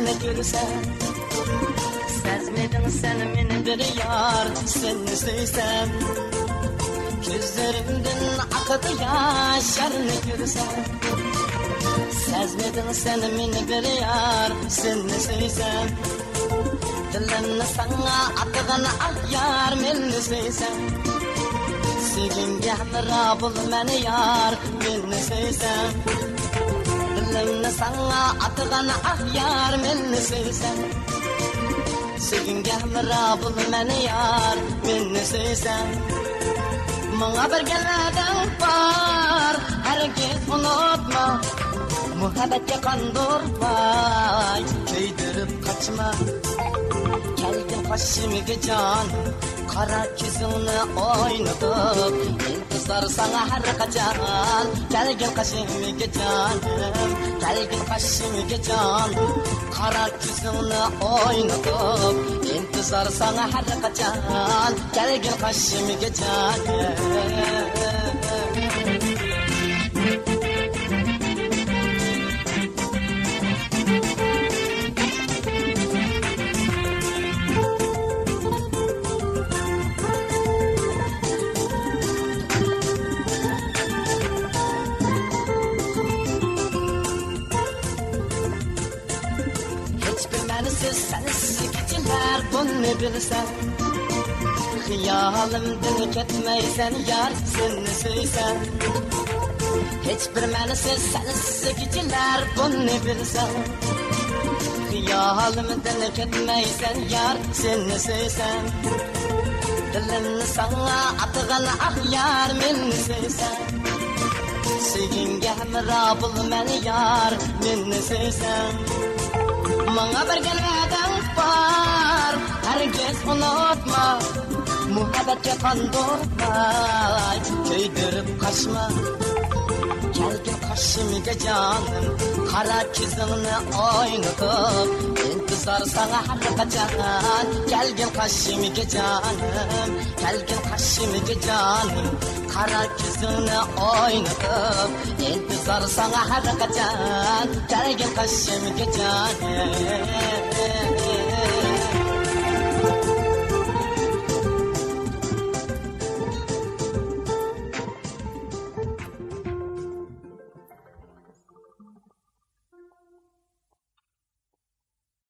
seni görsem. Sezmedin sen meni bir yar, seni söysem. Gözlerimden akıdı yaşlarını görsem. Sezmedin sen meni bir yar, seni söysem. Dilimni sana atıgın ah yar, meni söysem. Sevgimge hamra bul meni yar, meni söysem. Dilimni sana atıgın ah yar, meni söysem. Sevgimge hamra bul meni yar, meni söysem. Manga bir geladan var, herkes unutma. Muhabbetke kandırmay, köydürüp kaçma. Gelgin kaşımge can, kara yüzünü oynatıp. İntizar sana her kaçan. Gelgin kaşımge canım, gelgin kaşımge can, kara yüzünü oynatıp. İntizar sana her kaçan. Gelgin kaşımge canım. Sensiz geceler bunu bilsen. Hiyalimden ketmeysen yar, seni söysem. Hiçbir menisiz sensiz geceler bunu bilsen. Hiyalimden ketmeysen yar, seni söysem. Dilimni sana atıgın ah yar, meni söysem. Sevgimge hamra bul meni yar, meni söysem. Manga bir geladan var, herkes unutma. Muhabbetke kandırmay, köydürüp kaçma. Gelgin kaşımge canım, kara yüzünü oynatıp. İntizar sana her kaçan. Gelgin kaşımge canım, gelgin kaşımge canım, kara yüzünü oynatıp. İntizar sana her kaçan. Gelgin kaşımge canım.